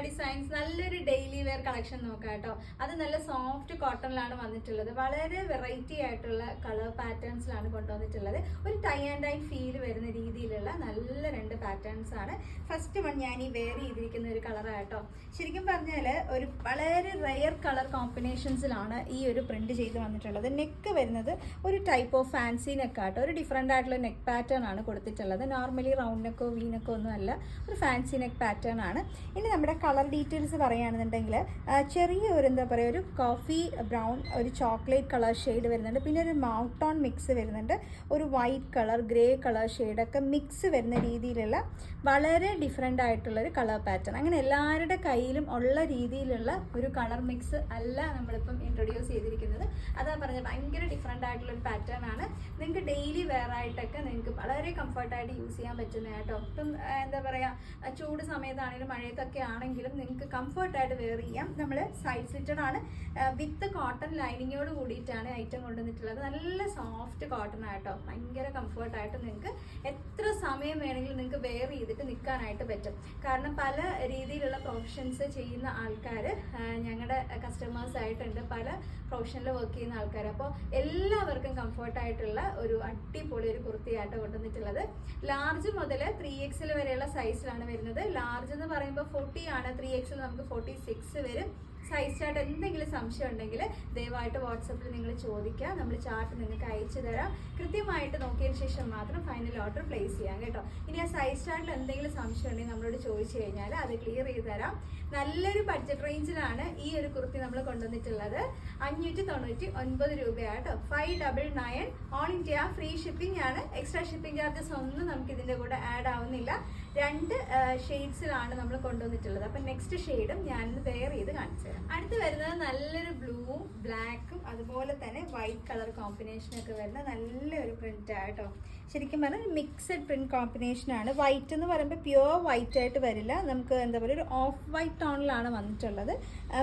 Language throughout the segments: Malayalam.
ഡിസൈൻസ് നല്ലൊരു ഡെയിലി വെയർ കളക്ഷൻ നോക്കാം കേട്ടോ. അത് നല്ല സോഫ്റ്റ് കോട്ടണിലാണ് വന്നിട്ടുള്ളത്. വളരെ വെറൈറ്റി ആയിട്ടുള്ള കളർ പാറ്റേൺസിലാണ് കൊണ്ടുവന്നിട്ടുള്ളത്. ഒരു ടൈ ആൻഡ് ഡൈ ഫീൽ വരുന്ന രീതിയിലുള്ള നല്ല രണ്ട് പാറ്റേൺസ് ആണ്. ഫസ്റ്റ് വൺ ഞാൻ ഈ വെയർ ചെയ്തിരിക്കുന്ന ഒരു കളറാണ് കേട്ടോ. ശരിക്കും പറഞ്ഞാൽ ഒരു വളരെ റെയർ കളർ കോമ്പിനേഷൻസിലാണ് ഈ ഒരു പ്രിന്റ് ചെയ്ത് വന്നിട്ടുള്ളത്. നെക്ക് വരുന്നത് ഒരു ടൈപ്പ് ഓഫ് ഫാൻസി നെക്കാട്ടോ. ഒരു ഡിഫറെൻ്റ് ആയിട്ടുള്ള നെക്ക് പാറ്റേൺ ആണ് കൊടുത്തിട്ടുള്ളത്. നോർമലി റൗണ്ട് നെക്കോ വി നെക്കോ ഒന്നും അല്ല, ഒരു ഫാൻസി നെക്ക് പാറ്റേൺ ആണ്. ഇനി നമ്മുടെ കളർ ഡീറ്റെയിൽസ് പറയുകയാണെന്നുണ്ടെങ്കിൽ ചെറിയ ഒരു എന്താ പറയുക, ഒരു കോഫി ബ്രൗൺ, ഒരു ചോക്ലേറ്റ് കളർ ഷെയ്ഡ് വരുന്നുണ്ട്. പിന്നെ ഒരു മൗട്ട് ടോൺ മിക്സ് വരുന്നുണ്ട്. ഒരു വൈറ്റ് കളർ, ഗ്രേ കളർ ഷെയ്ഡൊക്കെ മിക്സ് വരുന്ന രീതിയിലുള്ള വളരെ ഡിഫറെൻ്റ് ആയിട്ടുള്ളൊരു കളർ പാറ്റേൺ. അങ്ങനെ എല്ലാവരുടെ കയ്യിലും ഉള്ള രീതിയിലുള്ള ഒരു കളർ മിക്സ് അല്ല നമ്മളിപ്പം ഇൻട്രൊഡ്യൂസ് ചെയ്തിരിക്കുന്നത്. അതാ പറഞ്ഞത്, ഭയങ്കര ഡിഫറെൻ്റ് ആയിട്ടുള്ളൊരു പാറ്റേൺ ആണ്. നിങ്ങൾക്ക് ഡെയിലി വെയർ ആയിട്ടൊക്കെ നിങ്ങൾക്ക് വളരെ കംഫർട്ടായിട്ട് യൂസ് ചെയ്യാൻ പറ്റുന്ന കേട്ടോ. ഇപ്പം എന്താ പറയുക, ചൂട് സമയത്താണെങ്കിലും മഴയത്തൊക്കെ ആണെങ്കിലും നിങ്ങൾക്ക് കംഫർട്ടായിട്ട് വെയർ ചെയ്യാം. നമ്മൾ സൈഡ് സ്ലിറ്റഡ് ആണ്, വിത്ത് കോട്ടൺ ലൈനിങ്ങോട് കൂടിയിട്ടാണ് ഐറ്റം കൊണ്ടുവന്നിട്ടുള്ളത്. നല്ല സോഫ്റ്റ് കോട്ടൺ ആയിട്ടോ, ഭയങ്കര കംഫർട്ടായിട്ട് നിങ്ങൾക്ക് എത്ര സമയം വേണമെങ്കിലും നിങ്ങൾക്ക് വെയർ ചെയ്തിട്ട് നിൽക്കാനായിട്ട് പറ്റും. കാരണം പല രീതിയിലുള്ള പ്രൊഫഷൻസ് ചെയ്യുന്ന ആൾക്കാർ ഞങ്ങളുടെ കസ്റ്റമേഴ്സ് ആയിട്ടുണ്ട്, പല പ്രൊഫഷനിൽ വർക്ക് ചെയ്യുന്ന ആൾക്കാർ. അപ്പോൾ എല്ലാവർക്കും കംഫർട്ടായിട്ടുള്ള ഒരു അടിപൊളി ഒരു കുർത്തിയായിട്ട് കൊണ്ടുവന്നിട്ടുള്ളത്. ലാർജ് മുതൽ 3XL വരെയുള്ള സൈസിലാണ് വരുന്നത്. ലാർജ് എന്ന് പറയുമ്പോൾ 40 ആണ്, 3XL നമുക്ക് 46 വരും. സൈസ് ചാർട്ട് എന്തെങ്കിലും സംശയം ഉണ്ടെങ്കിൽ ദയവായിട്ട് വാട്സപ്പിൽ നിങ്ങൾ ചോദിക്കുക. നമ്മൾ ചാർട്ട് നിങ്ങൾക്ക് അയച്ചു തരാം. കൃത്യമായിട്ട് നോക്കിയതിന് ശേഷം മാത്രം ഫൈനൽ ഓർഡർ പ്ലേസ് ചെയ്യാം കേട്ടോ. ഇനി ആ സൈസ് ചാർട്ടിൽ എന്തെങ്കിലും സംശയം ഉണ്ടെങ്കിൽ നമ്മളോട് ചോദിച്ചു കഴിഞ്ഞാൽ അത് ക്ലിയർ ചെയ്ത് തരാം. നല്ലൊരു ബഡ്ജറ്റ് റേഞ്ചിലാണ് ഈ ഒരു കുർത്തി നമ്മൾ കൊണ്ടുവന്നിട്ടുള്ളത്. 599 രൂപയാട്ടോ. 599 ഓൾ ഇന്ത്യ ഫ്രീ ഷിപ്പിംഗ് ആണ്. എക്സ്ട്രാ ഷിപ്പിംഗ് ചാർജസ് ഒന്നും നമുക്ക് ഇതിൻ്റെ കൂടെ ആഡ് ആവുന്നില്ല. 2 ഷെയ്ഡ്സിലാണ് നമ്മൾ കൊണ്ടുവന്നിട്ടുള്ളത്. അപ്പം നെക്സ്റ്റ് ഷെയ്ഡും ഞാനിന്ന് വെയർ ചെയ്ത് കാണിച്ചു തരാം. അടുത്ത് വരുന്നത് നല്ലൊരു ബ്ലൂവും ബ്ലാക്കും അതുപോലെ തന്നെ വൈറ്റ് കളർ കോമ്പിനേഷനൊക്കെ വരുന്ന നല്ലൊരു പ്രിന്റ് ആയിട്ടോ. ശരിക്കും പറഞ്ഞാൽ മിക്സഡ് പ്രിന്റ് കോമ്പിനേഷനാണ്. വൈറ്റ് എന്ന് പറയുമ്പോൾ പ്യുവർ വൈറ്റ് ആയിട്ട് വരില്ല, നമുക്ക് എന്താ പറയുക, ഒരു ഓഫ് വൈറ്റ് ടോണിലാണ് വന്നിട്ടുള്ളത്.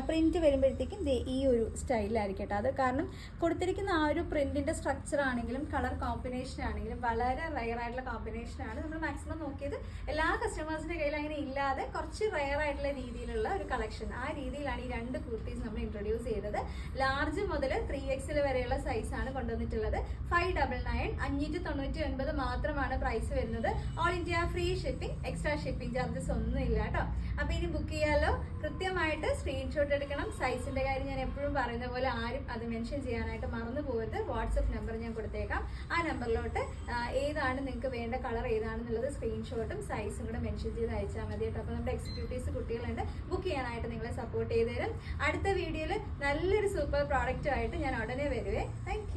പ്രിന്റ് വരുമ്പോഴത്തേക്കും ഈ ഒരു സ്റ്റൈലിലായിരിക്കട്ടെ. അത് കാരണം കൊടുത്തിരിക്കുന്ന ആ ഒരു പ്രിന്റിന്റെ സ്ട്രക്ചർ ആണെങ്കിലും കളർ കോമ്പിനേഷൻ ആണെങ്കിലും വളരെ റയർ ആയിട്ടുള്ള കോമ്പിനേഷനാണ്. നമ്മൾ മാക്സിമം നോക്കിയത് എല്ലാ കസ്റ്റമേഴ്സിന്റെ കയ്യിൽ അങ്ങനെ ഇല്ലാതെ കുറച്ച് റയർ ആയിട്ടുള്ള രീതിയിലുള്ള ഒരു കളക്ഷൻ, ആ രീതിയിലാണ് ഈ 2 കുർത്തീസ് നമ്മൾ ഇൻട്രൊഡ്യൂസ് ചെയ്തത്. ലാർജ് മുതൽ 3XL വരെയുള്ള സൈസാണ് കൊണ്ടുവന്നിട്ടുള്ളത്. 599 599 മാത്രമാണ് പ്രൈസ് വരുന്നത്. All India free shipping, extra shipping charges ഒന്നും ഇല്ല കേട്ടോ. അപ്പോൾ ഇനി ബുക്ക് ചെയ്യാലോ. കൃത്യമായിട്ട് സ്ക്രീൻഷോട്ട് എടുക്കണം. സൈസിന്റെ കാര്യം ഞാൻ എപ്പോഴും പറയുന്ന പോലെ ആരും അത് മെൻഷൻ ചെയ്യാനായിട്ട് മറന്നു പോകരുത്. വാട്സപ്പ് നമ്പർ ഞാൻ കൊടുത്തേക്കാം. ആ നമ്പറിലോട്ട് ഏതാണ് നിങ്ങൾക്ക് വേണ്ട കളർ ഏതാണെന്നുള്ളത് സ്ക്രീൻഷോട്ടും സൈസും കൂടെ മെൻഷൻ ചെയ്ത് അയച്ചാൽ മതി കേട്ടോ. അപ്പോൾ നമ്മുടെ എക്സിക്യൂട്ടീവ്സ് കുട്ടികളുണ്ട്, ബുക്ക് ചെയ്യാനായിട്ട് നിങ്ങളെ സപ്പോർട്ട് ചെയ്ത് തരും. അടുത്ത വീഡിയോയിൽ നല്ലൊരു സൂപ്പർ പ്രോഡക്റ്റുമായിട്ട് ഞാൻ ഉടനെ വരുവേ. താങ്ക്